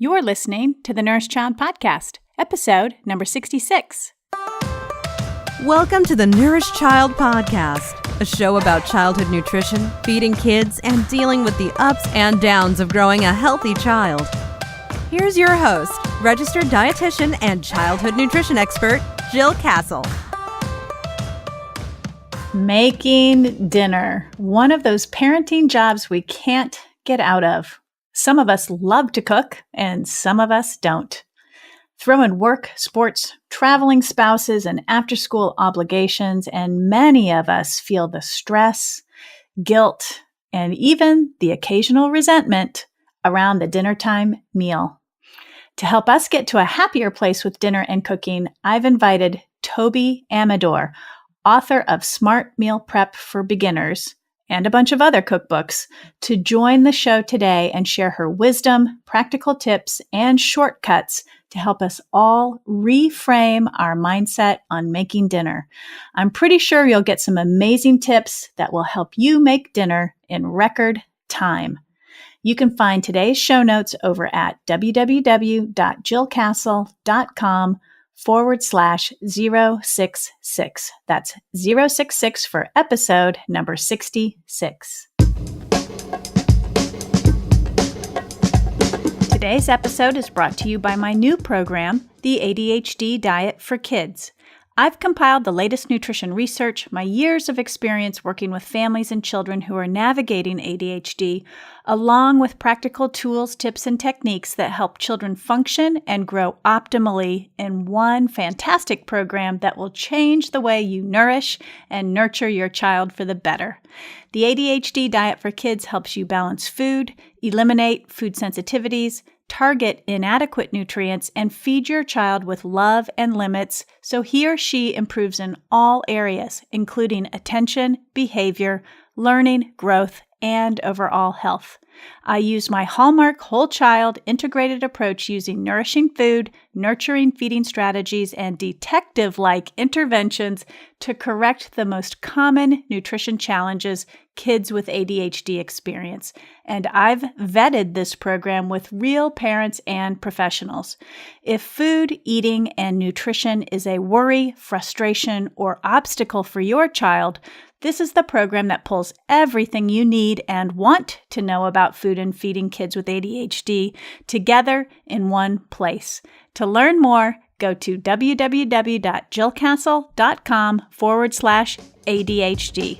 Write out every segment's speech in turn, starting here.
You're listening to the Nourished Child Podcast, episode number 66. Welcome to the Nourished Child Podcast, a show about childhood nutrition, feeding kids, and dealing with the ups and downs of growing a healthy child. Here's your host, registered dietitian and childhood nutrition expert, Jill Castle. Making dinner, one of those parenting jobs we can't get out of. Some of us love to cook, and some of us don't. Throw in work, sports, traveling spouses, and after-school obligations, and many of us feel the stress, guilt, and even the occasional resentment around the dinnertime meal. To help us get to a happier place with dinner and cooking, I've invited Toby Amidor, author of Smart Meal Prep for Beginners, and a bunch of other cookbooks, to join the show today and share her wisdom, practical tips, and shortcuts to help us all reframe our mindset on making dinner. I'm pretty sure you'll get some amazing tips that will help you make dinner in record time. You can find today's show notes over at www.jillcastle.com/066. That's 066 for episode number 66. Today's episode is brought to you by my new program, the ADHD Diet for Kids. I've compiled the latest nutrition research, my years of experience working with families and children who are navigating ADHD, along with practical tools, tips, and techniques that help children function and grow optimally in one fantastic program that will change the way you nourish and nurture your child for the better. The ADHD Diet for Kids helps you balance food, eliminate food sensitivities, target inadequate nutrients, and feed your child with love and limits so he or she improves in all areas, including attention, behavior, learning, growth, and overall health. I use my hallmark whole child integrated approach using nourishing food, nurturing feeding strategies, and detective-like interventions to correct the most common nutrition challenges kids with ADHD experience. And I've vetted this program with real parents and professionals. If food, eating, and nutrition is a worry, frustration, or obstacle for your child, this is the program that pulls everything you need and want to know about food and feeding kids with ADHD together in one place. To learn more, go to www.jillcastle.com/ADHD.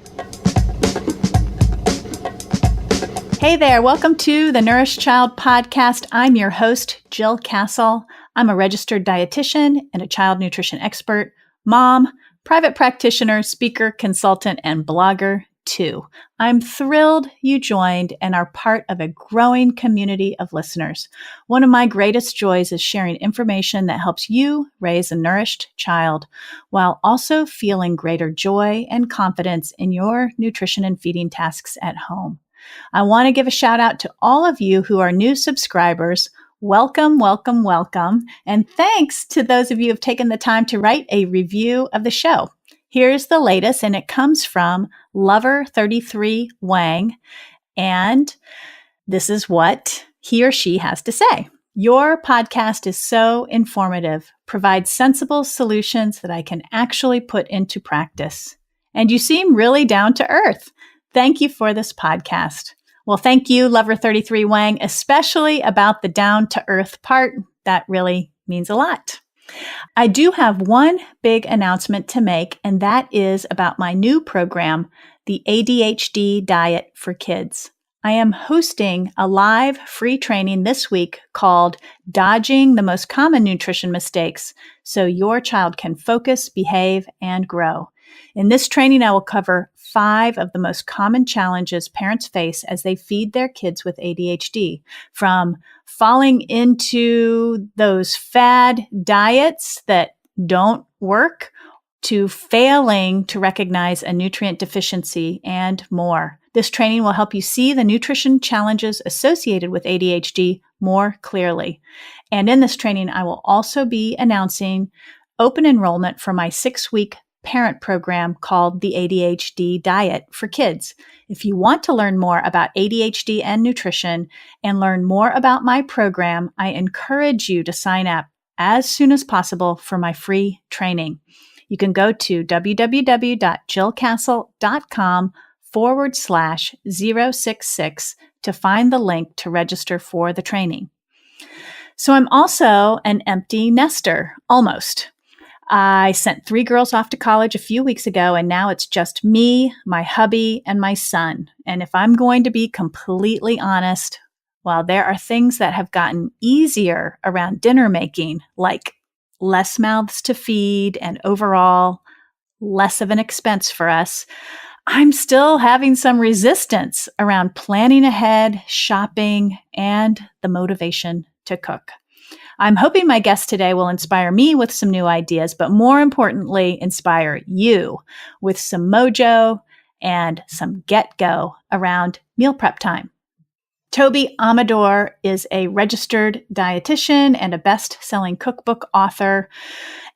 Hey there, welcome to the Nourished Child Podcast. I'm your host, Jill Castle. I'm a registered dietitian and a child nutrition expert, mom, private practitioner, speaker, consultant, and blogger too. I'm thrilled you joined and are part of a growing community of listeners. One of my greatest joys is sharing information that helps you raise a nourished child while also feeling greater joy and confidence in your nutrition and feeding tasks at home. I want to give a shout out to all of you who are new subscribers. Welcome, welcome, welcome. And thanks to those of you who have taken the time to write a review of the show. Here's the latest, and it comes from Lover33 Wang. And this is what he or she has to say. Your podcast is so informative, provides sensible solutions that I can actually put into practice. And you seem really down to earth. Thank you for this podcast. Well, thank you, Lover33 Wang, especially about the down-to-earth part. That really means a lot. I do have one big announcement to make, and that is about my new program, the ADHD Diet for Kids. I am hosting a live free training this week called Dodging the Most Common Nutrition Mistakes so your child can focus, behave, and grow. In this training, I will cover 5 of the most common challenges parents face as they feed their kids with ADHD, from falling into those fad diets that don't work to failing to recognize a nutrient deficiency and more. This training will help you see the nutrition challenges associated with ADHD more clearly. And in this training, I will also be announcing open enrollment for my 6-week parent program called the ADHD Diet for Kids. If you want to learn more about ADHD and nutrition and learn more about my program, I encourage you to sign up as soon as possible for my free training. You can go to www.jillcastle.com/066 to find the link to register for the training. So I'm also an empty nester, almost. I sent 3 girls off to college a few weeks ago, and now it's just me, my hubby, and my son. And if I'm going to be completely honest, while there are things that have gotten easier around dinner making, like less mouths to feed and overall less of an expense for us, I'm still having some resistance around planning ahead, shopping, and the motivation to cook. I'm hoping my guest today will inspire me with some new ideas, but more importantly, inspire you with some mojo and some get-go around meal prep time. Toby Amidor is a registered dietitian and a best-selling cookbook author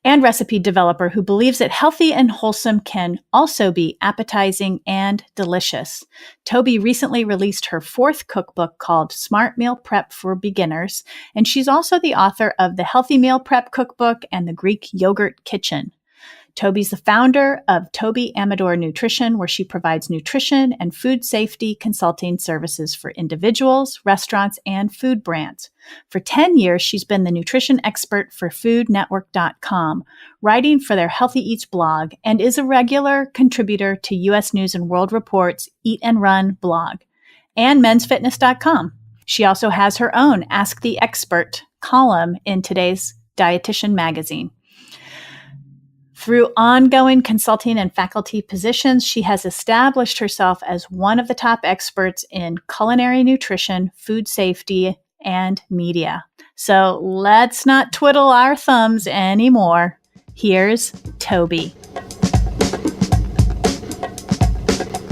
and recipe developer who believes that healthy and wholesome can also be appetizing and delicious. Toby recently released her 4th cookbook called Smart Meal Prep for Beginners, and she's also the author of the Healthy Meal Prep Cookbook and the Greek Yogurt Kitchen. Toby's the founder of Toby Amidor Nutrition, where she provides nutrition and food safety consulting services for individuals, restaurants, and food brands. For 10 years, she's been the nutrition expert for foodnetwork.com, writing for their Healthy Eats blog, and is a regular contributor to U.S. News and World Report's Eat and Run blog, and mensfitness.com. She also has her own Ask the Expert column in today's Dietitian magazine. Through ongoing consulting and faculty positions, she has established herself as one of the top experts in culinary nutrition, food safety, and media. So let's not twiddle our thumbs anymore. Here's Toby.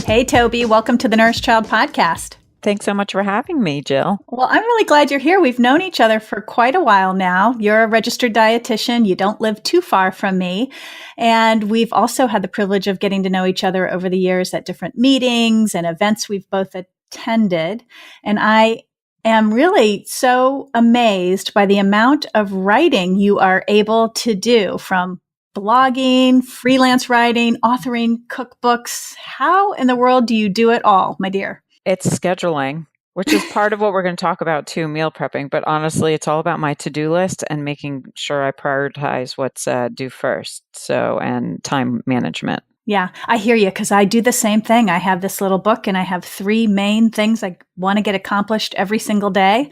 Hey, Toby, welcome to the Nourish Child podcast. Thanks so much for having me, Jill. Well, I'm really glad you're here. We've known each other for quite a while now. You're a registered dietitian. You don't live too far from me. And we've also had the privilege of getting to know each other over the years at different meetings and events we've both attended. And I am really so amazed by the amount of writing you are able to do, from blogging, freelance writing, authoring cookbooks. How in the world do you do it all, my dear? It's scheduling, which is part of what we're going to talk about too, meal prepping. But honestly, it's all about my to-do list and making sure I prioritize what's due first. And time management. Yeah, I hear you, because I do the same thing. I have this little book and I have 3 main things I want to get accomplished every single day.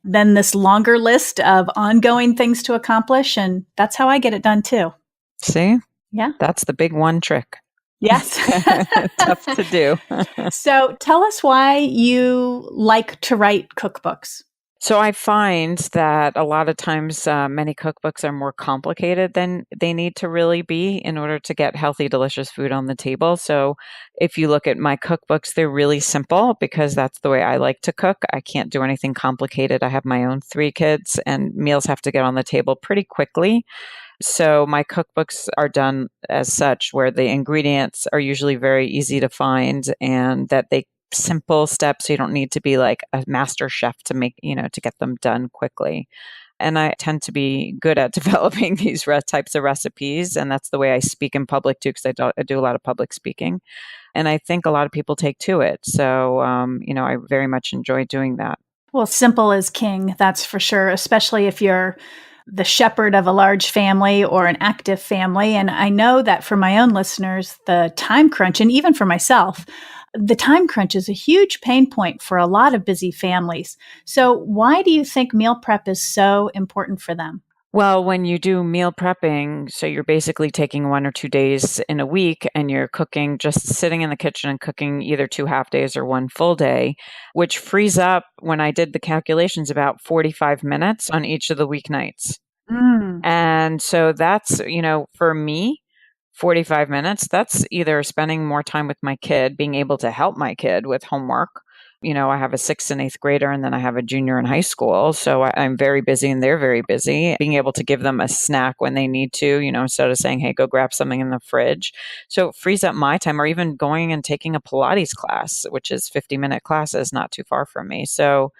Then this longer list of ongoing things to accomplish. And that's how I get it done too. See? Yeah. That's the big one trick. Yes. Tough to do. So tell us why you like to write cookbooks. So I find that a lot of times many cookbooks are more complicated than they need to really be in order to get healthy, delicious food on the table. So if you look at my cookbooks, they're really simple because that's the way I like to cook. I can't do anything complicated. I have my own 3 kids and meals have to get on the table pretty quickly. So my cookbooks are done as such, where the ingredients are usually very easy to find and that they simple steps. So you don't need to be like a master chef to make, to get them done quickly. And I tend to be good at developing these types of recipes. And that's the way I speak in public too, because I do a lot of public speaking. And I think a lot of people take to it. So, I very much enjoy doing that. Well, simple is king, that's for sure, especially if you're the shepherd of a large family or an active family. And I know that for my own listeners, the time crunch, and even for myself, the time crunch is a huge pain point for a lot of busy families. So why do you think meal prep is so important for them? Well, when you do meal prepping, so you're basically taking 1 or 2 days in a week and you're cooking, just sitting in the kitchen and cooking either 2 half days or 1 full day, which frees up, when I did the calculations, about 45 minutes on each of the weeknights. And so that's, for me, 45 minutes, that's either spending more time with my kid, being able to help my kid with homework, I have a 6th and 8th grader, and then I have a junior in high school. So I'm very busy and they're very busy. Being able to give them a snack when they need to, instead of saying, hey, go grab something in the fridge. So it frees up my time, or even going and taking a Pilates class, which is 50-minute classes, not too far from me. So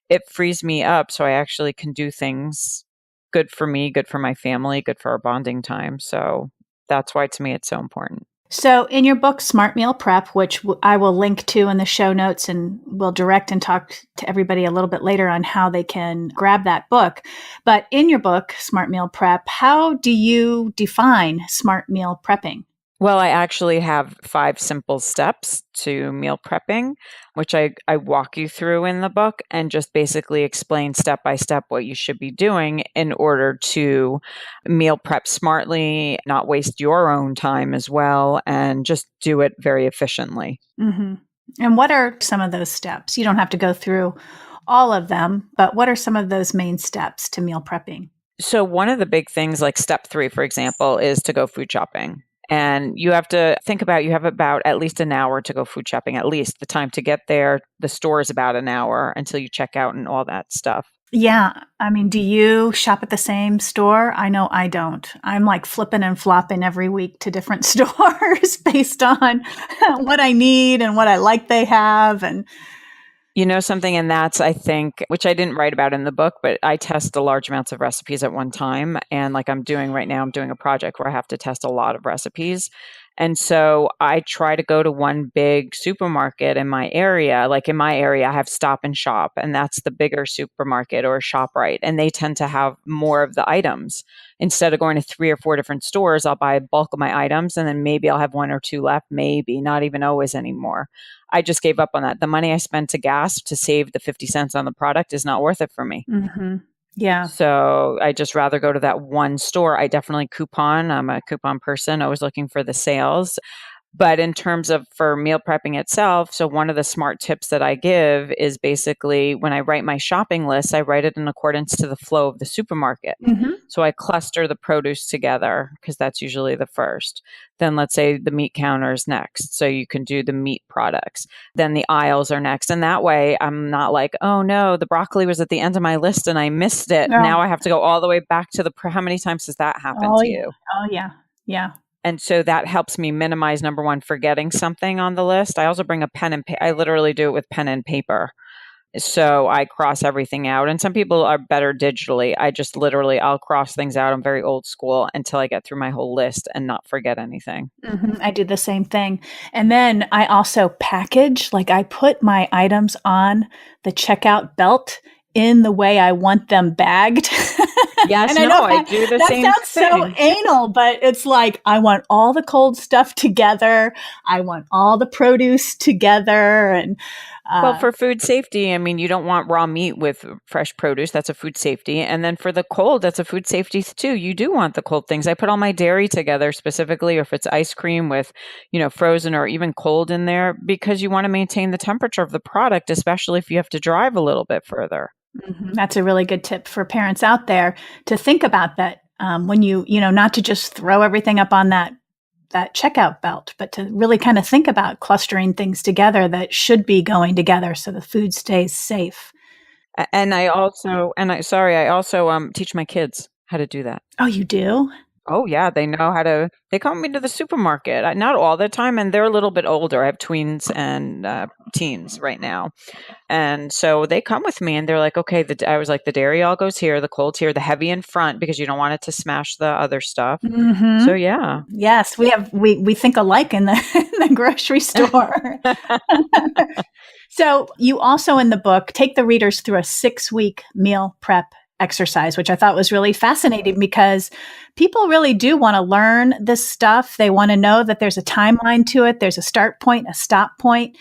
it frees me up so I actually can do things good for me, good for my family, good for our bonding time. So that's why to me it's so important. So, in your book, Smart Meal Prep, which I will link to in the show notes and we'll direct and talk to everybody a little bit later on how they can grab that book. But in your book, Smart Meal Prep, how do you define smart meal prepping? Well, I actually have 5 simple steps to meal prepping, which I walk you through in the book and just basically explain step by step what you should be doing in order to meal prep smartly, not waste your own time as well, and just do it very efficiently. Mm-hmm. And what are some of those steps? You don't have to go through all of them, but what are some of those main steps to meal prepping? So one of the big things, like step 3, for example, is to go food shopping. And you have to think about, you have about at least an hour to go food shopping, at least the time to get there. The store is about an hour until you check out and all that stuff. Yeah. I mean, do you shop at the same store? I know I don't. I'm like flipping and flopping every week to different stores based on what I need and what I like they have. And Something, and that's, I think, which I didn't write about in the book, but I test a large amounts of recipes at one time. And like I'm doing right now, I'm doing a project where I have to test a lot of recipes. And so I try to go to one big supermarket in my area. Like in my area, I have Stop and Shop, and that's the bigger supermarket, or ShopRite. And they tend to have more of the items. Instead of going to 3 or 4 different stores, I'll buy a bulk of my items, and then maybe I'll have 1 or 2 left, maybe, not even always anymore. I just gave up on that. The money I spent to gas to save the 50 cents on the product is not worth it for me. mm-hmm. Yeah. So I just rather go to that one store. I definitely coupon. I'm a coupon person, always looking for the sales. But in terms of for meal prepping itself, so one of the smart tips that I give is basically when I write my shopping list, I write it in accordance to the flow of the supermarket. Mm-hmm. So I cluster the produce together because that's usually the first. Then let's say the meat counter is next. So you can do the meat products. Then the aisles are next. And that way I'm not like, oh no, the broccoli was at the end of my list and I missed it. No. Now I have to go all the way back to how many times has that happened to you? Oh, yeah. Yeah. And so that helps me minimize, number one, forgetting something on the list. I also bring a pen and paper. I literally do it with pen and paper. So I cross everything out. And some people are better digitally. I just literally, I'll cross things out. I'm very old school until I get through my whole list and not forget anything. Mm-hmm. I do the same thing. And then I also package, like I put my items on the checkout belt in the way I want them bagged. Yes, and I do the same that sounds thing. so anal, but it's like I want all the cold stuff together. I want all the produce together. And well, for food safety, I mean, you don't want raw meat with fresh produce. That's a food safety. And then for the cold, that's a food safety too. You do want the cold things. I put all my dairy together specifically, or if it's ice cream with, frozen or even cold in there, because you want to maintain the temperature of the product, especially if you have to drive a little bit further. Mm-hmm. That's a really good tip for parents out there to think about that when not to just throw everything up on that checkout belt, but to really kind of think about clustering things together that should be going together so the food stays safe. And I also teach my kids how to do that. Oh, you do? Oh yeah, they know how to. They come with me to the supermarket. Not all the time, and they're a little bit older. I have tweens and teens right now, and so they come with me, and they're like, "Okay." I was like, "The dairy all goes here, the cold's here, the heavy in front because you don't want it to smash the other stuff." Mm-hmm. So yeah, yes, we think alike in the grocery store. So you also in the book take the readers through a 6-week meal prep exercise, which I thought was really fascinating because people really do want to learn this stuff. They want to know that there's a timeline to it. There's a start point, a stop point.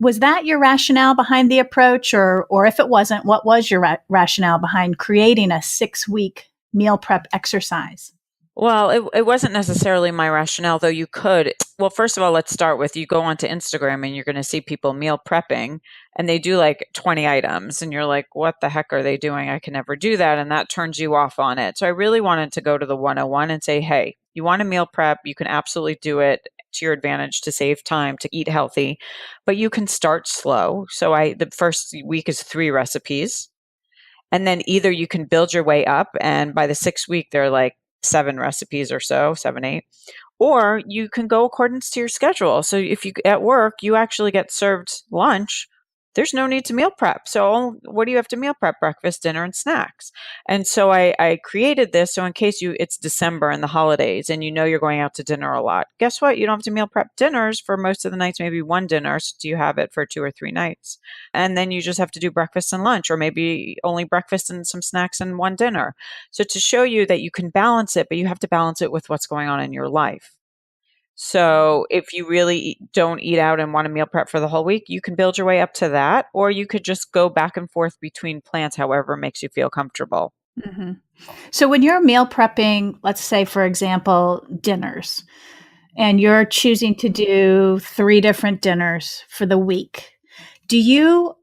Was that your rationale behind the approach? Or if it wasn't, what was your rationale behind creating a 6-week meal prep exercise? Well, it wasn't necessarily my rationale, though you could. Well, first of all, let's start with you go onto Instagram and you're going to see people meal prepping and they do like 20 items and you're like, what the heck are they doing? I can never do that. And that turns you off on it. So I really wanted to go to the 101 and say, hey, you want to meal prep, you can absolutely do it to your advantage to save time, to eat healthy, but you can start slow. So the first week is 3 recipes. And then either you can build your way up, and by the 6th week, there are like 7 recipes or so, 7, 8. Or you can go according to your schedule. So if you at work, you actually get served lunch, there's no need to meal prep. So what do you have to meal prep? Breakfast, dinner, and snacks. And so I created this. So in case it's December and the holidays and you're going out to dinner a lot, guess what? You don't have to meal prep dinners for most of the nights, maybe 1 dinner. So you have it for 2 or 3 nights. And then you just have to do breakfast and lunch, or maybe only breakfast and some snacks and 1 dinner. So to show you that you can balance it, but you have to balance it with what's going on in your life. So if you really don't eat out and want to meal prep for the whole week, you can build your way up to that, or you could just go back and forth between plans, however makes you feel comfortable. Mm-hmm. So when you're meal prepping, let's say, for example, dinners, and you're choosing to do 3 different dinners for the week, do you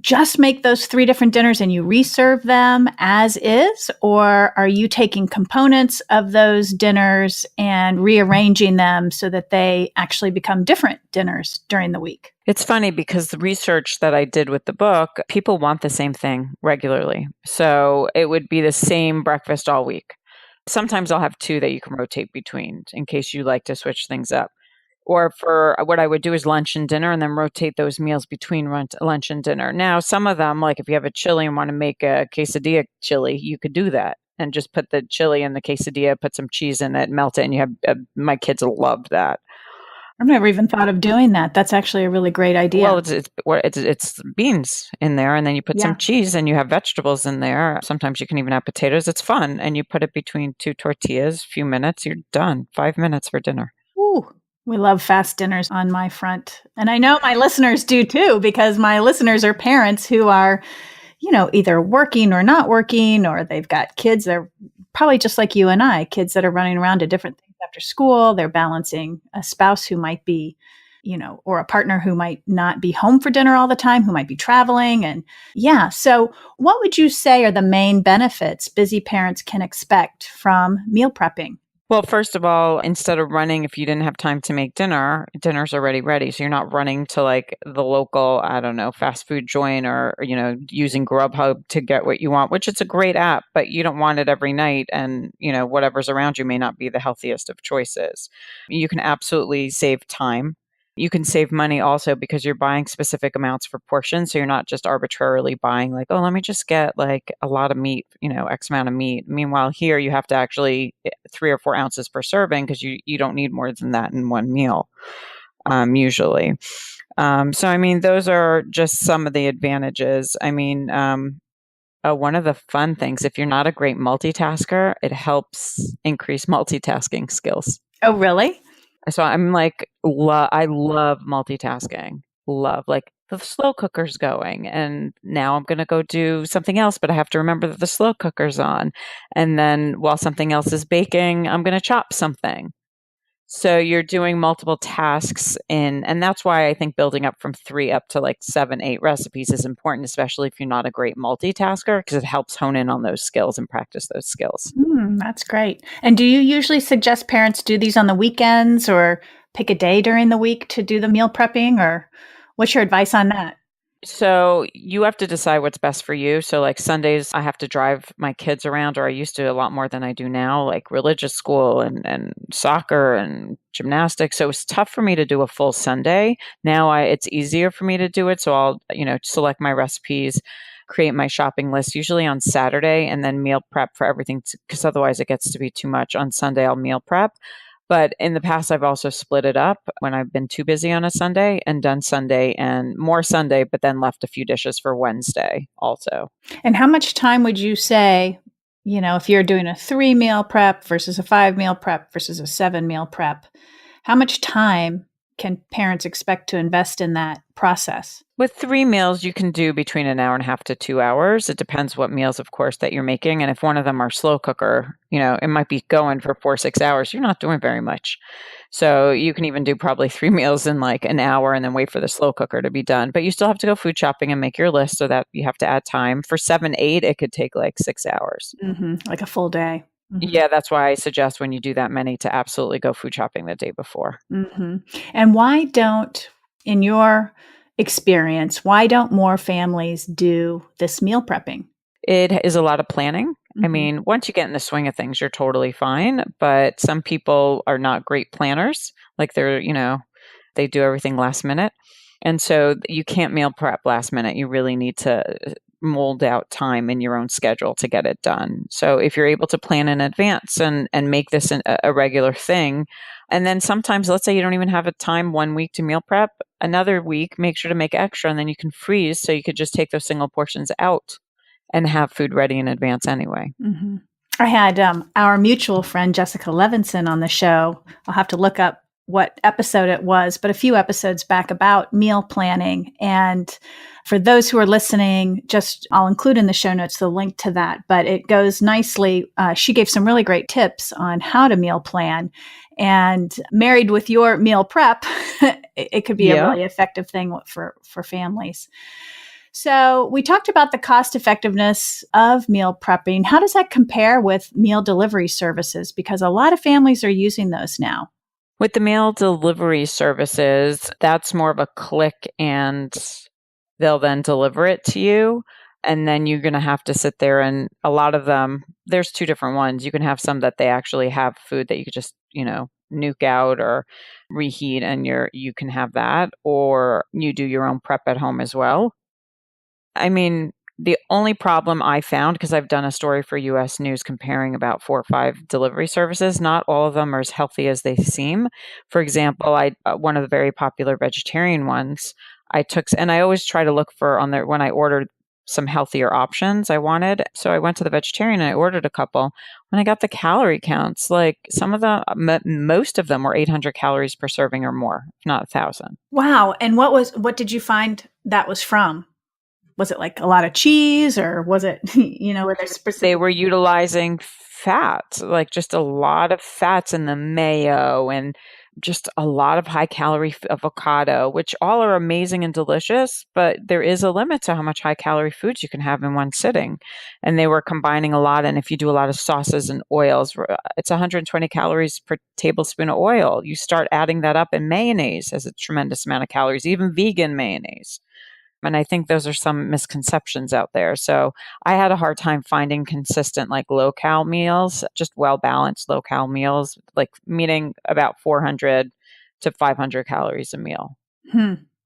just make those 3 different dinners and you reserve them as is? Or are you taking components of those dinners and rearranging them so that they actually become different dinners during the week? It's funny because the research that I did with the book, people want the same thing regularly. So it would be the same breakfast all week. Sometimes I'll have 2 that you can rotate between in case you like to switch things up. Or for what I would do is lunch and dinner, and then rotate those meals between lunch and dinner. Now, some of them, like if you have a chili and want to make a quesadilla chili, you could do that and just put the chili in the quesadilla, put some cheese in it, melt it, and you have my kids loved that. I've never even thought of doing that. That's actually a really great idea. Well, it's beans in there, and then you put some cheese, and you have vegetables in there. Sometimes you can even have potatoes. It's fun, and you put it between 2 tortillas. A few minutes, you're done. 5 minutes for dinner. Ooh. We love fast dinners on my front. And I know my listeners do too, because my listeners are parents who are, either working or not working, or they've got kids. They're probably just like you and I, kids that are running around to different things after school. They're balancing a spouse who might be, or a partner who might not be home for dinner all the time, who might be traveling. And so what would you say are the main benefits busy parents can expect from meal prepping? Well, first of all, instead of running, if you didn't have time to make dinner's already ready. So you're not running to like the local, fast food joint or using Grubhub to get what you want, which it's a great app, but you don't want it every night. And, whatever's around you may not be the healthiest of choices. You can absolutely save time. You can save money also because you're buying specific amounts for portions. So you're not just arbitrarily buying like, oh, let me just get like a lot of meat, X amount of meat. Meanwhile, here you have to actually 3 or 4 ounces per serving because you don't need more than that in one meal, usually. So, those are just some of the advantages. One of the fun things, if you're not a great multitasker, it helps increase multitasking skills. Oh, really? So I'm like, I love multitasking. Love, like the slow cooker's going, and now I'm going to go do something else, but I have to remember that the slow cooker's on. And then while something else is baking, I'm going to chop something. So you're doing multiple tasks and that's why I think building up from 3 up to like 7, 8 recipes is important, especially if you're not a great multitasker, because it helps hone in on those skills and practice those skills. That's great. And do you usually suggest parents do these on the weekends or pick a day during the week to do the meal prepping, or what's your advice on that? So you have to decide what's best for you. So like Sundays, I have to drive my kids around, or I used to a lot more than I do now, like religious school and soccer and gymnastics. So it's tough for me to do a full Sunday. Now it's easier for me to do it. So I'll, select my recipes, create my shopping list, usually on Saturday, and then meal prep for everything, because otherwise it gets to be too much. On Sunday, I'll meal prep. But in the past, I've also split it up when I've been too busy on a Sunday and done Sunday and more Sunday, but then left a few dishes for Wednesday also. And how much time would you say, if you're doing a 3 meal prep versus a 5 meal prep versus a 7 meal prep, how much time can parents expect to invest in that process? With 3 meals, you can do between an hour and a half to 2 hours. It depends what meals, of course, that you're making. And if one of them are slow cooker, it might be going for 4 or 6 hours. You're not doing very much. So you can even do probably 3 meals in like an hour and then wait for the slow cooker to be done. But you still have to go food shopping and make your list, so that you have to add time. For 7, 8, it could take like 6 hours. Like a full day. Yeah, that's why I suggest when you do that many to absolutely go food shopping the day before. Mm-hmm. And why don't, in your experience, why don't more families do this meal prepping? It is a lot of planning. I Mm-hmm. mean, once you get in the swing of things, you're totally fine. But some people are not great planners. Like they do everything last minute. And so you can't meal prep last minute. You really need to mold out time in your own schedule to get it done. So if you're able to plan in advance and make this a regular thing, and then sometimes, let's say you don't even have a time 1 week to meal prep, another week, make sure to make extra, and then you can freeze. So you could just take those single portions out and have food ready in advance anyway. Mm-hmm. I had our mutual friend Jessica Levinson on the show. I'll have to look up what episode it was, but a few episodes back about meal planning. And for those who are listening, I'll include in the show notes the link to that, but it goes nicely. She gave some really great tips on how to meal plan. And married with your meal prep, it could be a Yeah. really effective thing for families. So we talked about the cost effectiveness of meal prepping. How does that compare with meal delivery services? Because a lot of families are using those now. With the meal delivery services, that's more of a click and they'll then deliver it to you. And then you're going to have to sit there, and a lot of them, there's two different ones. You can have some that they actually have food that you could just, nuke out or reheat, and you can have that, or you do your own prep at home as well. I mean, the only problem I found, because I've done a story for US News comparing about 4 or 5 delivery services, not all of them are as healthy as they seem. For example, one of the very popular vegetarian ones, and I always try to look for on there when I ordered some healthier options I wanted. So I went to the vegetarian and I ordered a couple. When I got the calorie counts, like some of them, most of them were 800 calories per serving or more, if not 1,000. Wow. And what did you find that was from? Was it like a lot of cheese, or was it, were there specific? They were utilizing fat, like just a lot of fats in the mayo and just a lot of high calorie avocado, which all are amazing and delicious, but there is a limit to how much high calorie foods you can have in one sitting. And they were combining a lot. And if you do a lot of sauces and oils, it's 120 calories per tablespoon of oil. You start adding that up, and mayonnaise has a tremendous amount of calories, even vegan mayonnaise. And I think those are some misconceptions out there. So I had a hard time finding consistent, like low cal meals, just well balanced low cal meals, like meaning about 400 to 500 calories a meal.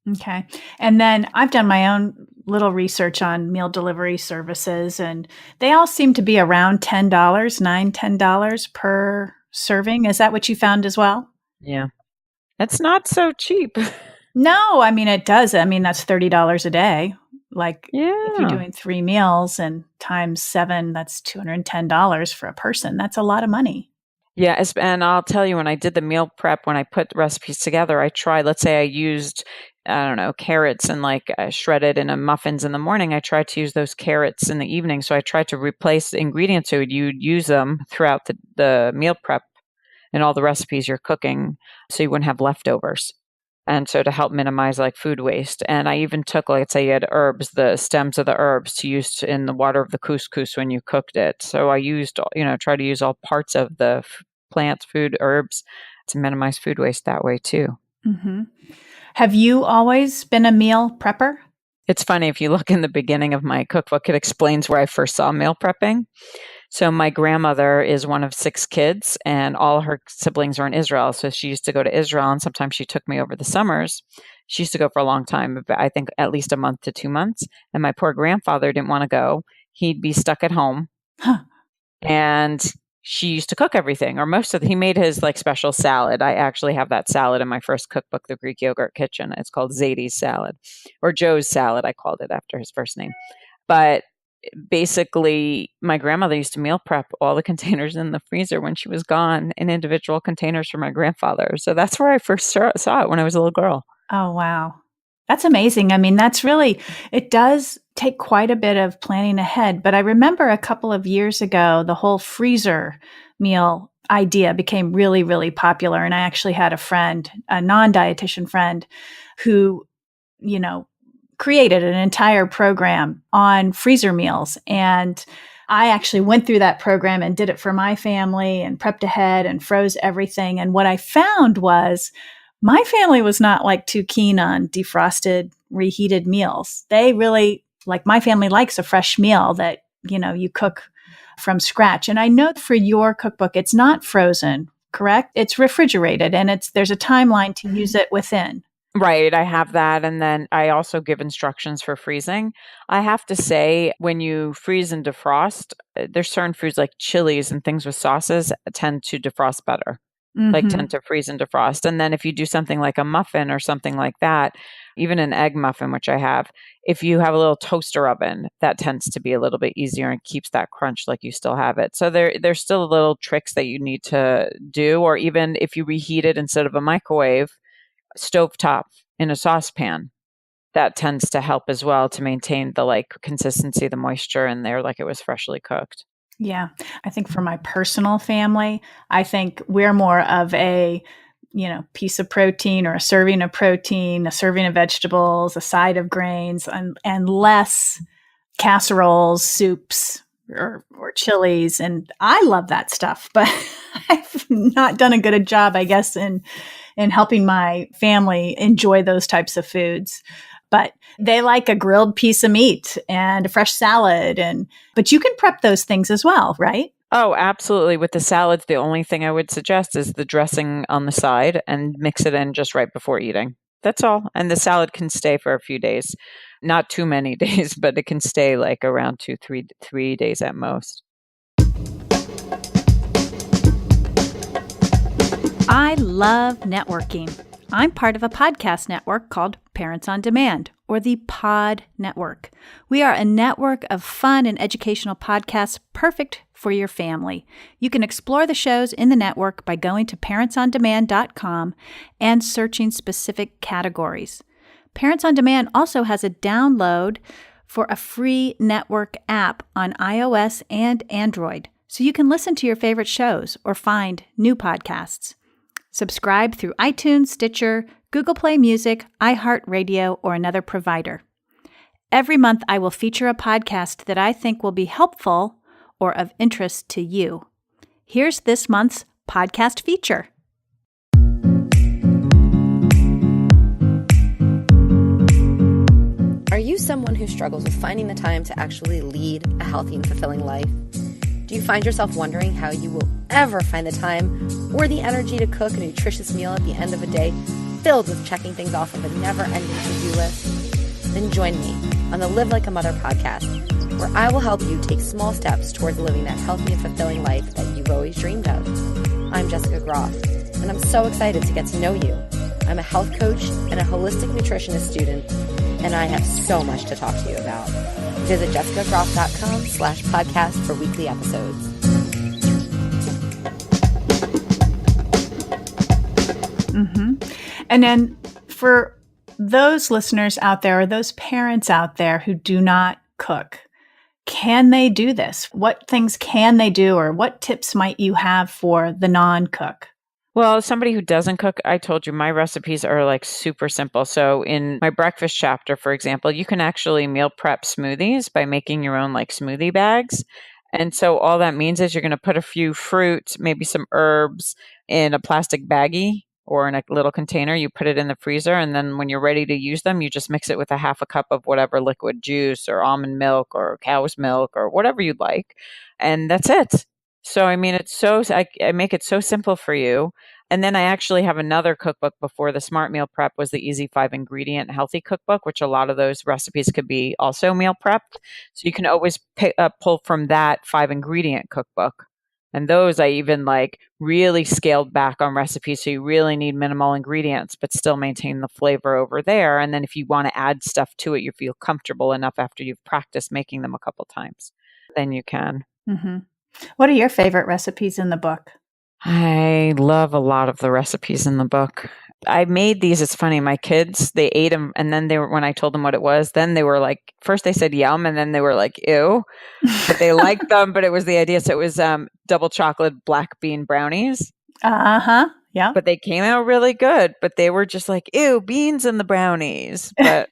Okay. And then I've done my own little research on meal delivery services, and they all seem to be around $10, $10 per serving. Is that what you found as well? Yeah. It's not so cheap. No, I mean, it does. I mean, that's $30 a day. Like if you're Yeah. doing 3 meals and times 7, that's $210 for a person. That's a lot of money. Yeah, and I'll tell you, when I did the meal prep, when I put the recipes together, I tried, let's say I used, I don't know, carrots and shredded in a muffins in the morning. I tried to use those carrots in the evening. So I tried to replace the ingredients so you'd use them throughout the meal prep and all the recipes you're cooking so you wouldn't have leftovers. And so to help minimize food waste. And I even took, let's say you had herbs, the stems of the herbs to use in the water of the couscous when you cooked it. So I used, try to use all parts of the plants, food, herbs to minimize food waste that way too. Mm-hmm. Have you always been a meal prepper? It's funny, if you look in the beginning of my cookbook, it explains where I first saw meal prepping. So my grandmother is one of 6 kids, and all her siblings are in Israel. So she used to go to Israel, and sometimes she took me over the summers. She used to go for a long time, I think at least a month to 2 months. And my poor grandfather didn't want to go. He'd be stuck at home. Huh. And she used to cook everything, or most of he made his special salad. I actually have that salad in my first cookbook, The Greek Yogurt Kitchen. It's called Zadie's salad, or Joe's salad. I called it after his first name. But basically, my grandmother used to meal prep all the containers in the freezer when she was gone in individual containers for my grandfather. So that's where I first saw it when I was a little girl. Oh, wow. That's amazing. I mean, it does take quite a bit of planning ahead. But I remember a couple of years ago, the whole freezer meal idea became really, really popular. And I actually had a friend, a non-dietitian friend, who, created an entire program on freezer meals. And I actually went through that program and did it for my family and prepped ahead and froze everything. And what I found was my family was not like too keen on defrosted, reheated meals. They really, like, my family likes a fresh meal that, you cook from scratch. And I know for your cookbook, it's not frozen, correct? It's refrigerated and there's a timeline to use it within. Right, I have that. And then I also give instructions for freezing. I have to say, when you freeze and defrost, there's certain foods like chilies and things with sauces tend to defrost better, like Mm-hmm. tend to freeze and defrost. And then if you do something like a muffin or something like that, even an egg muffin, which I have, if you have a little toaster oven, that tends to be a little bit easier and keeps that crunch like you still have it. So there's still little tricks that you need to do, or even if you reheat it instead of a microwave, stovetop in a saucepan, that tends to help as well to maintain the consistency, the moisture in there, like it was freshly cooked. Yeah. I think for my personal family, I think we're more of a, piece of protein or a serving of protein, a serving of vegetables, a side of grains, and less casseroles, soups, or chilies. And I love that stuff, but I've not done a good job, I guess, in helping my family enjoy those types of foods. But they like a grilled piece of meat and a fresh salad. But you can prep those things as well, right? Oh, absolutely. With the salads, the only thing I would suggest is the dressing on the side and mix it in just right before eating. That's all. And the salad can stay for a few days. Not too many days, but it can stay like around 3 days at most. I love networking. I'm part of a podcast network called Parents on Demand, or the Pod Network. We are a network of fun and educational podcasts perfect for your family. You can explore the shows in the network by going to parentsondemand.com and searching specific categories. Parents on Demand also has a download for a free network app on iOS and Android, so you can listen to your favorite shows or find new podcasts. Subscribe through iTunes, Stitcher, Google Play Music, iHeartRadio, or another provider. Every month, I will feature a podcast that I think will be helpful or of interest to you. Here's this month's podcast feature. Are you someone who struggles with finding the time to actually lead a healthy and fulfilling life? Do you find yourself wondering how you will ever find the time or the energy to cook a nutritious meal at the end of a day filled with checking things off of a never-ending to-do list? Then join me on the Live Like a Mother podcast, where I will help you take small steps towards living that healthy and fulfilling life that you've always dreamed of. I'm Jessica Groff, and I'm so excited to get to know you. I'm a health coach and a holistic nutritionist student, and I have so much to talk to you about. Visit jessicagroff.com/podcast for weekly episodes. And then for those listeners out there, or those parents out there who do not cook, can they do this? What things can they do, or what tips might you have for the non-cook? Well, as somebody who doesn't cook, I told you my recipes are like super simple. So in my breakfast chapter, for example, you can actually meal prep smoothies by making your own like smoothie bags. And so all that means is you're going to put a few fruits, maybe some herbs in a plastic baggie or in a little container. You put it in the freezer. And then when you're ready to use them, you just mix it with a half a cup of whatever liquid juice or almond milk or cow's milk or whatever you'd like. And that's it. So, I mean, I make it so simple for you. And then I actually have another cookbook before the Smart Meal Prep was the Easy 5-ingredient Healthy Cookbook, which a lot of those recipes could be also meal prepped. So you can always pull from that 5-ingredient cookbook. And those I even like really scaled back on recipes. So you really need minimal ingredients, but still maintain the flavor over there. And then if you want to add stuff to it, you feel comfortable enough after you've practiced making them a couple times, then you can. Mm-hmm. What are your favorite recipes in the book? I love a lot of the recipes in the book. I made these. It's funny. My kids, they ate them. And then when I told them what it was, then they were like, first they said yum. And then they were like, ew, but they liked them. But it was the idea. So it was double chocolate black bean brownies. Uh-huh. Yeah. But they came out really good. But they were just like, ew, beans in the brownies. But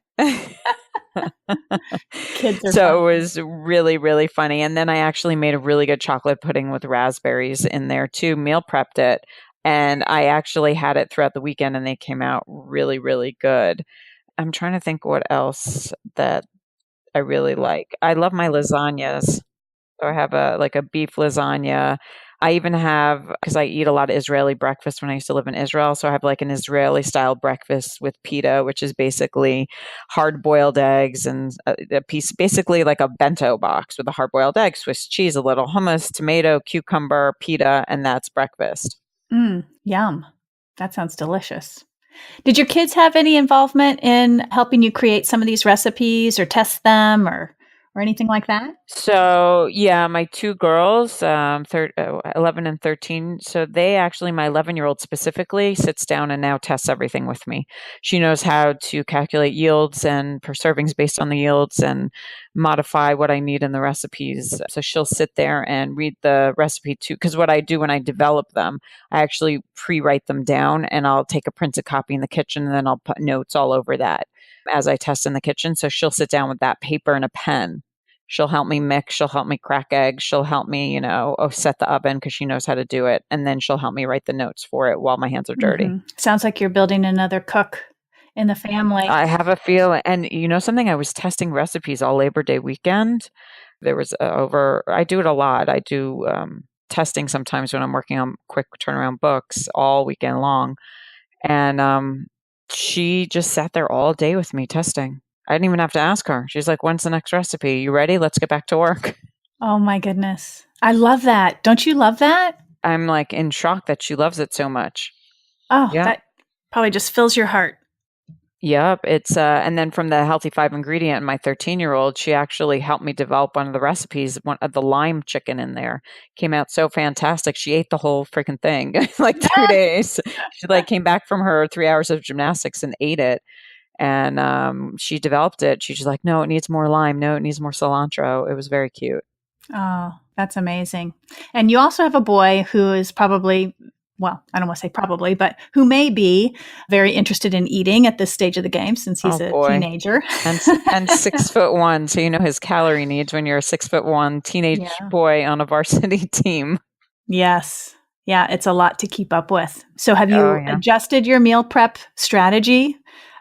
Kids are So fun. it was really, really funny. And then I actually made a really good chocolate pudding with raspberries in there too, meal prepped it. And I actually had it throughout the weekend and they came out really, really good. I'm trying to think what else that I really like. I love my lasagnas. So I have a beef lasagna. I even have, because I eat a lot of Israeli breakfast when I used to live in Israel. So I have like an Israeli style breakfast with pita, which is basically hard boiled eggs and a piece, basically like a bento box with a hard boiled egg, Swiss cheese, a little hummus, tomato, cucumber, pita, and that's breakfast. Yum. That sounds delicious. Did your kids have any involvement in helping you create some of these recipes or test them or anything like that? So yeah, my two girls, 11 and 13. So they actually, my 11-year-old specifically, sits down and now tests everything with me. She knows how to calculate yields and per servings based on the yields and modify what I need in the recipes. So she'll sit there and read the recipe too. Because what I do when I develop them, I actually pre-write them down and I'll take a printed copy in the kitchen and then I'll put notes all over that as I test in the kitchen. So she'll sit down with that paper and a pen. She'll help me mix. She'll help me crack eggs. She'll help me, set the oven because she knows how to do it. And then she'll help me write the notes for it while my hands are dirty. Sounds like you're building another cook in the family. I have a feeling. And something, I was testing recipes all Labor Day weekend. There was I do it a lot. I do testing sometimes when I'm working on quick turnaround books all weekend long. And she just sat there all day with me testing. I didn't even have to ask her. She's like, when's the next recipe? You ready? Let's get back to work. Oh my goodness. I love that. Don't you love that? I'm like in shock that she loves it so much. Oh, Yeah. that probably just fills your heart. Yep. It's and then from the healthy 5 ingredient, my 13-year-old, she actually helped me develop one of the recipes. One of the lime chicken in there came out so fantastic. She ate the whole freaking thing like 2 days. She came back from her 3 hours of gymnastics and ate it. And she developed it. She's just like, no, it needs more lime. No, it needs more cilantro. It was very cute. Oh, that's amazing. And you also have a boy who is probably, well, I don't want to say probably, but who may be very interested in eating at this stage of the game since he's a teenager. And 6'1", so you know his calorie needs when you're a 6'1" teenage boy on a varsity team. Yes. Yeah, it's a lot to keep up with. So have you adjusted your meal prep strategy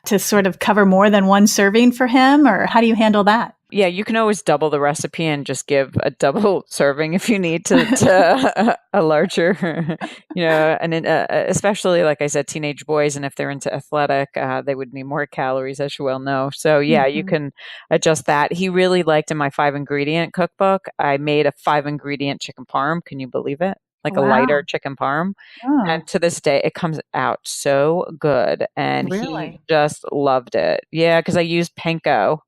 to sort of cover more than one serving for him, or how do you handle that? Yeah, you can always double the recipe and just give a double serving if you need to a larger, and especially, like I said, teenage boys, and if they're into athletic, they would need more calories, as you well know. So yeah, you can adjust that. He really liked in my 5 ingredient cookbook, I made a 5 ingredient chicken parm. Can you believe it? Like a lighter chicken parm. Oh. And to this day, it comes out so good. And he just loved it. Yeah, because I used panko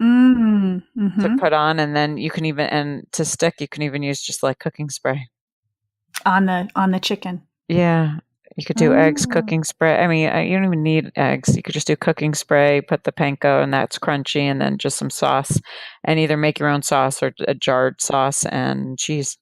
to put on, and then you can even, and to stick, you can even use just like cooking spray. On the chicken. Yeah. You could do eggs, cooking spray. I mean, you don't even need eggs. You could just do cooking spray, put the panko, and that's crunchy, and then just some sauce, and either make your own sauce or a jarred sauce and cheese.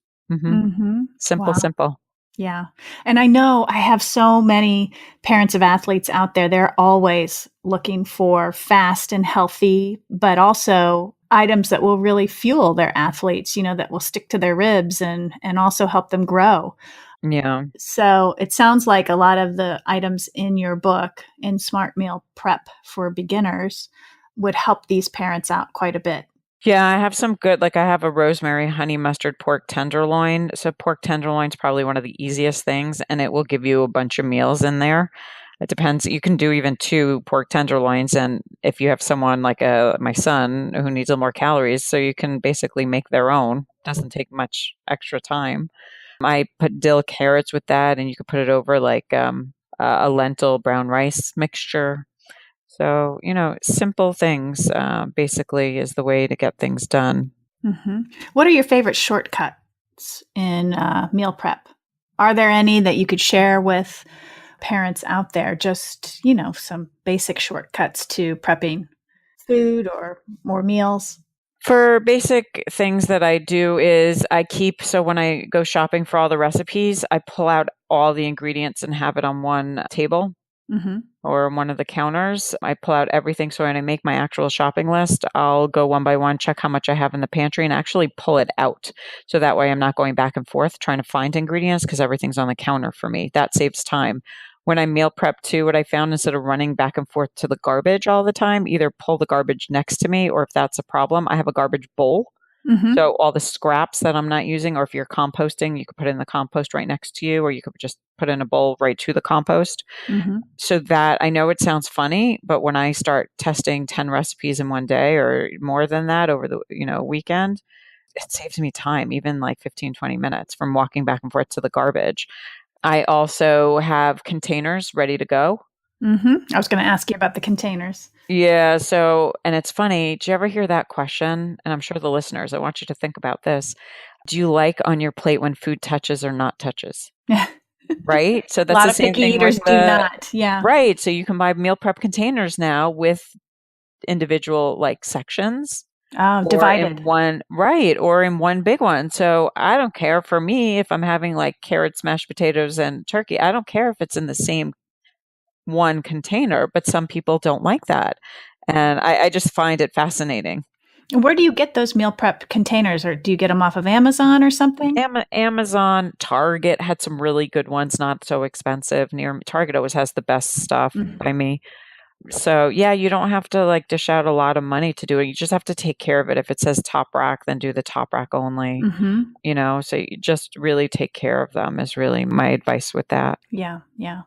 Simple. Yeah. And I know I have so many parents of athletes out there. They're always looking for fast and healthy, but also items that will really fuel their athletes, that will stick to their ribs and also help them grow. Yeah. So it sounds like a lot of the items in your book, in Smart Meal Prep for Beginners, would help these parents out quite a bit. Yeah, I have some good, I have a rosemary honey mustard pork tenderloin. So pork tenderloin is probably one of the easiest things, and it will give you a bunch of meals in there. It depends. You can do even 2 pork tenderloins, and if you have someone like my son who needs a little more calories, so you can basically make their own. Doesn't take much extra time. I put dill carrots with that, and you could put it over a lentil brown rice mixture. So, simple things basically is the way to get things done. What are your favorite shortcuts in meal prep? Are there any that you could share with parents out there? Just, some basic shortcuts to prepping food or more meals? For basic things that I do is so when I go shopping for all the recipes, I pull out all the ingredients and have it on one table. Mm-hmm. or on one of the counters. I pull out everything. So when I make my actual shopping list, I'll go one by one, check how much I have in the pantry, and actually pull it out. So that way I'm not going back and forth trying to find ingredients because everything's on the counter for me. That saves time. When I meal prep too, what I found, instead of running back and forth to the garbage all the time, either pull the garbage next to me, or if that's a problem, I have a garbage bowl. Mm-hmm. So all the scraps that I'm not using, or if you're composting, you could put it in the compost right next to you, or you could just put in a bowl right to the compost. Mm-hmm. So that, I know it sounds funny, but when I start testing 10 recipes in one day or more than that over the, weekend, it saves me time, even like 15, 20 minutes from walking back and forth to the garbage. I also have containers ready to go. Mm-hmm. I was going to ask you about the containers. Yeah. So, and it's funny. Do you ever hear that question? And I'm sure the listeners, I want you to think about this. Do you like on your plate when food touches or not touches? Right? So A that's lot the of same picky thing eaters with do not. Yeah. right. So you can buy meal prep containers now with individual like sections, Oh, or in divided. one, right, or in one big one. So I don't care, for me, if I'm having like carrots, mashed potatoes, and turkey, I don't care if it's in the same one container, but some people don't like that. And I just find it fascinating. Where do you get those meal prep containers, or do you get them off of Amazon or something? Amazon, Target had some really good ones, not so expensive. Near me, Target always has the best stuff Mm. by me. So yeah, you don't have to like dish out a lot of money to do it. You just have to take care of it. If it says top rack, then do the top rack only. Mm-hmm. So you just really take care of them is really my advice with that. Yeah, yeah.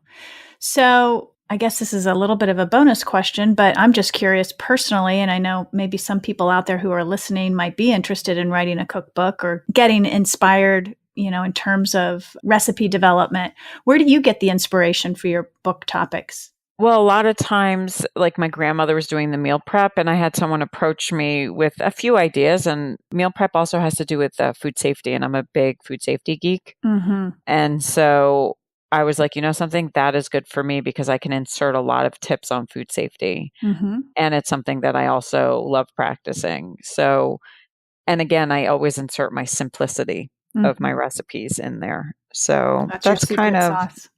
So I guess this is a little bit of a bonus question, but I'm just curious personally, and I know maybe some people out there who are listening might be interested in writing a cookbook or getting inspired, in terms of recipe development. Where do you get the inspiration for your book topics? Well, a lot of times, like my grandmother was doing the meal prep, and I had someone approach me with a few ideas. And meal prep also has to do with food safety, and I'm a big food safety geek. Mm-hmm. And so I was like, something that is good for me because I can insert a lot of tips on food safety. Mm-hmm. And it's something that I also love practicing. So, and again, I always insert my simplicity of my Mm-hmm. recipes in there. So That's your that's kind secret of, sauce.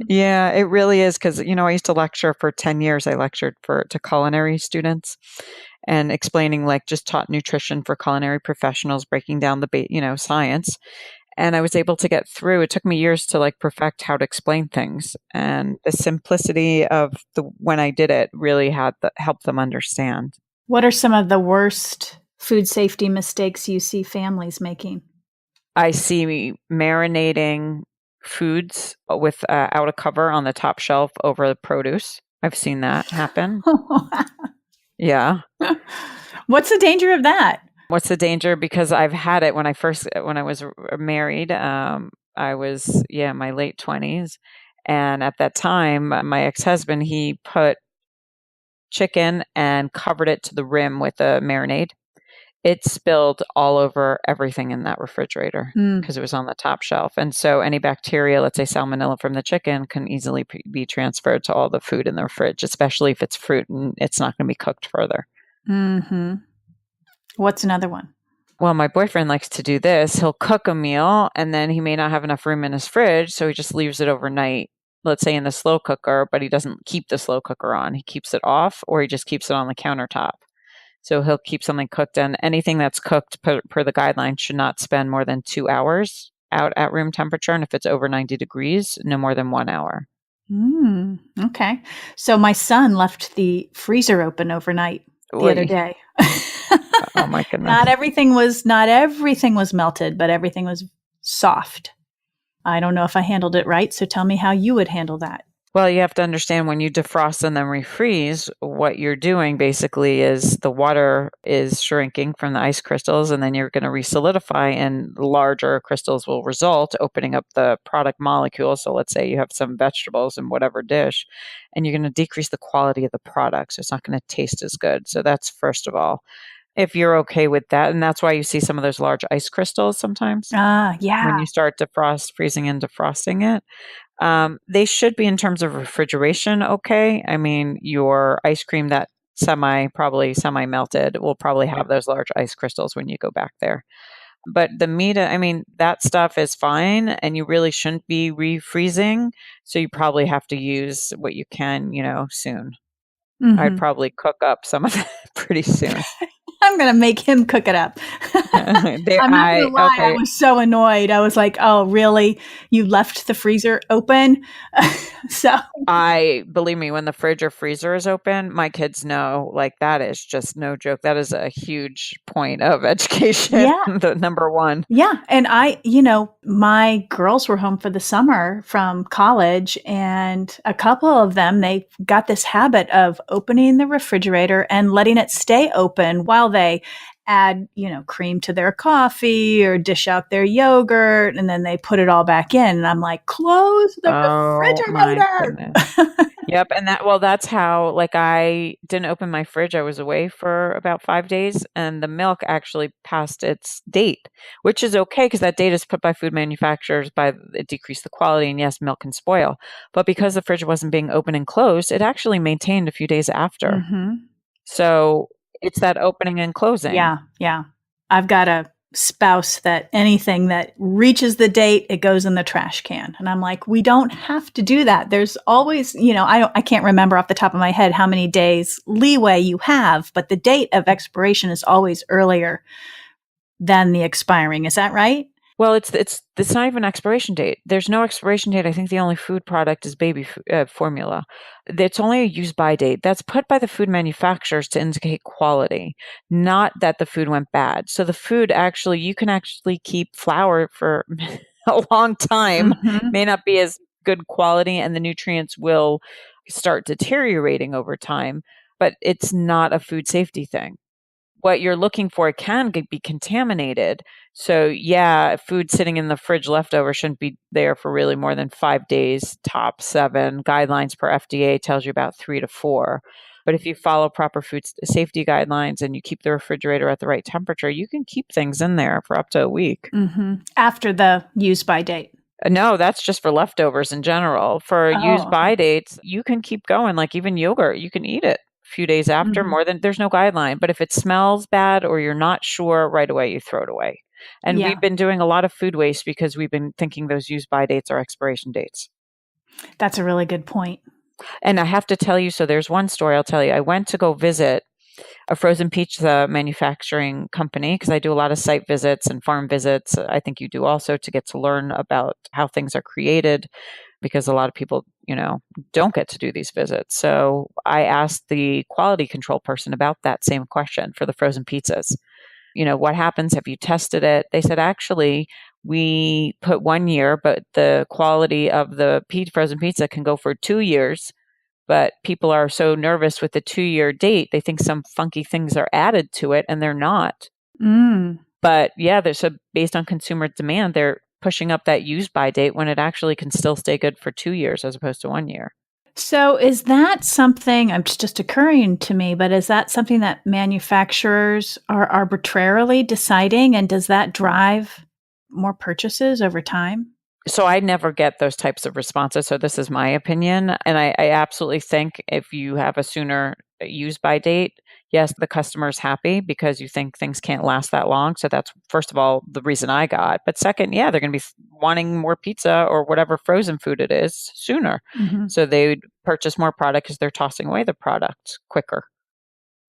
yeah, it really is. Cause, I used to lecture for 10 years. I lectured to culinary students and explaining, like, just taught nutrition for culinary professionals, breaking down the, science. And I was able to get through. It took me years to like perfect how to explain things. And the simplicity of when I did it really helped them understand. What are some of the worst food safety mistakes you see families making? I see marinating foods with out of cover on the top shelf over the produce. I've seen that happen. Yeah. What's the danger of that? What's the danger? Because I've had it when I was married. I was, my late 20s. And at that time, my ex-husband, he put chicken and covered it to the rim with a marinade. It spilled all over everything in that refrigerator Mm. because it was on the top shelf. And so any bacteria, let's say salmonella from the chicken, can easily be transferred to all the food in the fridge, especially if it's fruit and it's not going to be cooked further. Mm-hmm. What's another one? Well, my boyfriend likes to do this. He'll cook a meal and then he may not have enough room in his fridge. So he just leaves it overnight, let's say in the slow cooker, but he doesn't keep the slow cooker on. He keeps it off, or he just keeps it on the countertop. So he'll keep something cooked, and anything that's cooked per the guidelines should not spend more than 2 hours out at room temperature. And if it's over 90 degrees, no more than 1 hour. Okay. So my son left the freezer open overnight the other day. Oh my goodness. Not everything was melted, but everything was soft. I don't know if I handled it right, so tell me how you would handle that. Well, you have to understand, when you defrost and then refreeze, what you're doing basically is the water is shrinking from the ice crystals, and then you're going to resolidify, and larger crystals will result, opening up the product molecules. So let's say you have some vegetables in whatever dish, and you're going to decrease the quality of the product. So it's not going to taste as good. So that's first of all. If you're okay with that, and that's why you see some of those large ice crystals sometimes when Yeah. you start freezing and defrosting it. They should be, in terms of refrigeration, okay. I mean, your ice cream that probably semi melted will probably have those large ice crystals when you go back there. But the meat, I mean, that stuff is fine and you really shouldn't be refreezing. So you probably have to use what you can, soon. I'd Mm-hmm. probably cook up some of that pretty soon. I'm going to make him cook it up. I'm not going to lie. I Okay. was so annoyed. I was like, oh, really? You left the freezer open? So, Believe me, when the fridge or freezer is open, my kids know, like, that is just no joke. That is a huge point of education. yeah. The number one. Yeah. And my girls were home for the summer from college, and a couple of them, they got this habit of opening the refrigerator and letting it stay open while they add, cream to their coffee or dish out their yogurt, and then they put it all back in. And I'm like, close the Oh my refrigerator. goodness. Yep. And that's how, like, I didn't open my fridge. I was away for about 5 days and the milk actually passed its date, which is okay because that date is put by food manufacturers it decreased the quality. And yes, milk can spoil. But because the fridge wasn't being open and closed, it actually maintained a few days after. Mm-hmm. So it's that opening and closing. Yeah. Yeah. I've got a spouse that anything that reaches the date, it goes in the trash can. And I'm like, we don't have to do that. There's always, I can't remember off the top of my head how many days leeway you have, but the date of expiration is always earlier than the expiring. Is that right? Well, it's not even expiration date. There's no expiration date. I think the only food product is baby formula. It's only a use by date. That's put by the food manufacturers to indicate quality, not that the food went bad. So the food you can actually keep flour for a long time. Mm-hmm. May not be as good quality and the nutrients will start deteriorating over time, but it's not a food safety thing. What you're looking for can be contaminated. So yeah, food sitting in the fridge leftover shouldn't be there for really more than 5 days, top 7. Guidelines per FDA tells you about 3 to 4. But if you follow proper food safety guidelines and you keep the refrigerator at the right temperature, you can keep things in there for up to a week. Mm-hmm. After the use by date. No, that's just for leftovers in general. For use by dates, you can keep going. Like even yogurt, you can eat it few days after, there's no guideline. But if it smells bad or you're not sure, right away you throw it away. And we've been doing a lot of food waste because we've been thinking those use by dates are expiration dates. That's a really good point. And I have to tell you, so there's one story I'll tell you. I went to go visit a frozen pizza manufacturing company because I do a lot of site visits and farm visits. I think you do also, to get to learn about how things are created, because a lot of people, don't get to do these visits. So I asked the quality control person about that same question for the frozen pizzas. What happens? Have you tested it? They said, actually, we put 1 year, but the quality of the frozen pizza can go for 2 years. But people are so nervous with the 2-year date, they think some funky things are added to it, and they're not. But yeah, based on consumer demand, they're pushing up that use by date when it actually can still stay good for 2 years as opposed to 1 year. So is that something, it's just occurring to me, but is that something that manufacturers are arbitrarily deciding, and does that drive more purchases over time? So I never get those types of responses. So this is my opinion. And I absolutely think if you have a sooner use by date, yes, the customer's happy because you think things can't last that long. So that's, first of all, the reason I got. But second, yeah, they're going to be wanting more pizza or whatever frozen food it is sooner. Mm-hmm. So they would purchase more product because they're tossing away the product quicker.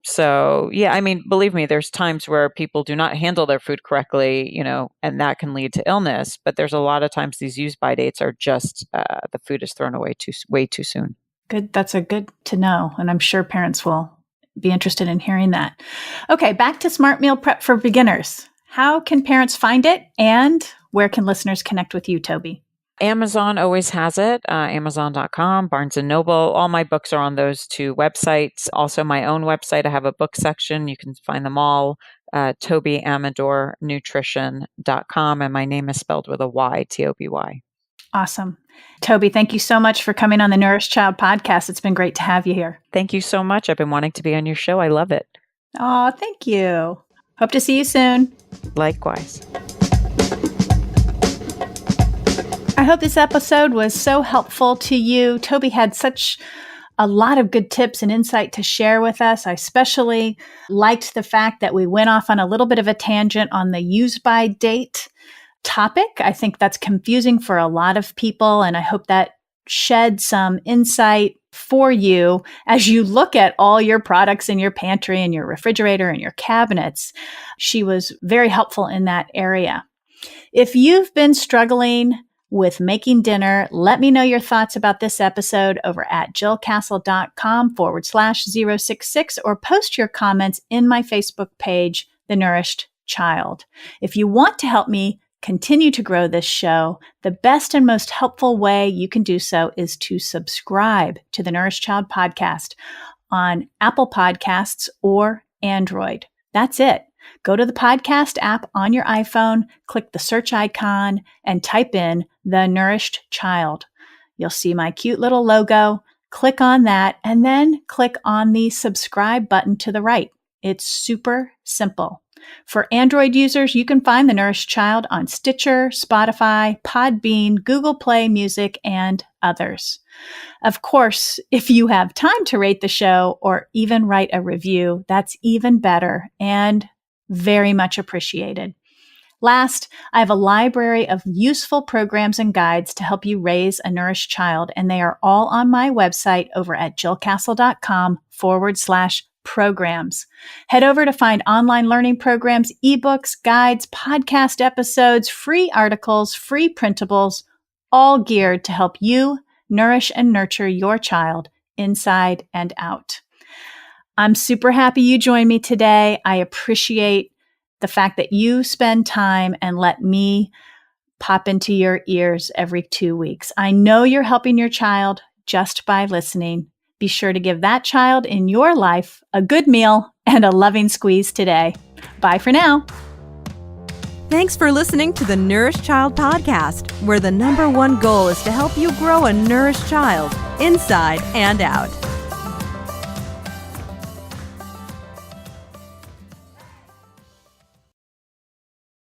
So, yeah, I mean, believe me, there's times where people do not handle their food correctly, and that can lead to illness. But there's a lot of times these use by dates are just the food is thrown away way too soon. Good. That's a good to know. And I'm sure parents will be interested in hearing that. Okay, back to Smart Meal Prep for Beginners. How can parents find it, and where can listeners connect with you, Toby? Amazon always has it, Amazon.com, Barnes & Noble. All my books are on those 2 websites. Also, my own website, I have a book section. You can find them all, tobyamidornutrition.com. And my name is spelled with a Y, Toby. Awesome. Toby, thank you so much for coming on the Nourish Child podcast. It's been great to have you here. Thank you so much. I've been wanting to be on your show. I love it. Oh, thank you. Hope to see you soon. Likewise. I hope this episode was so helpful to you. Toby had such a lot of good tips and insight to share with us. I especially liked the fact that we went off on a little bit of a tangent on the use by date topic. I think that's confusing for a lot of people, and I hope that shed some insight for you as you look at all your products in your pantry and your refrigerator and your cabinets. She was very helpful in that area. If you've been struggling with making dinner, let me know your thoughts about this episode over at jillcastle.com/066 or post your comments in my Facebook page, The Nourished Child. If you want to help me continue to grow this show, the best and most helpful way you can do so is to subscribe to the Nourished Child podcast on Apple Podcasts or Android. That's it. Go to the podcast app on your iPhone, click the search icon, and type in The Nourished Child. You'll see my cute little logo. Click on that, and then click on the subscribe button to the right. It's super simple. For Android users, you can find The Nourished Child on Stitcher, Spotify, Podbean, Google Play Music, and others. Of course, if you have time to rate the show or even write a review, that's even better and very much appreciated. Last, I have a library of useful programs and guides to help you raise a nourished child, and they are all on my website over at jillcastle.com/programs. Head over to find online learning programs, ebooks, guides, podcast episodes, free articles, free printables, all geared to help you nourish and nurture your child inside and out. I'm super happy you joined me today. I appreciate the fact that you spend time and let me pop into your ears every 2 weeks. I know you're helping your child just by listening. Be sure to give that child in your life a good meal and a loving squeeze today. Bye for now. Thanks for listening to the Nourished Child podcast, where the #1 goal is to help you grow a nourished child inside and out.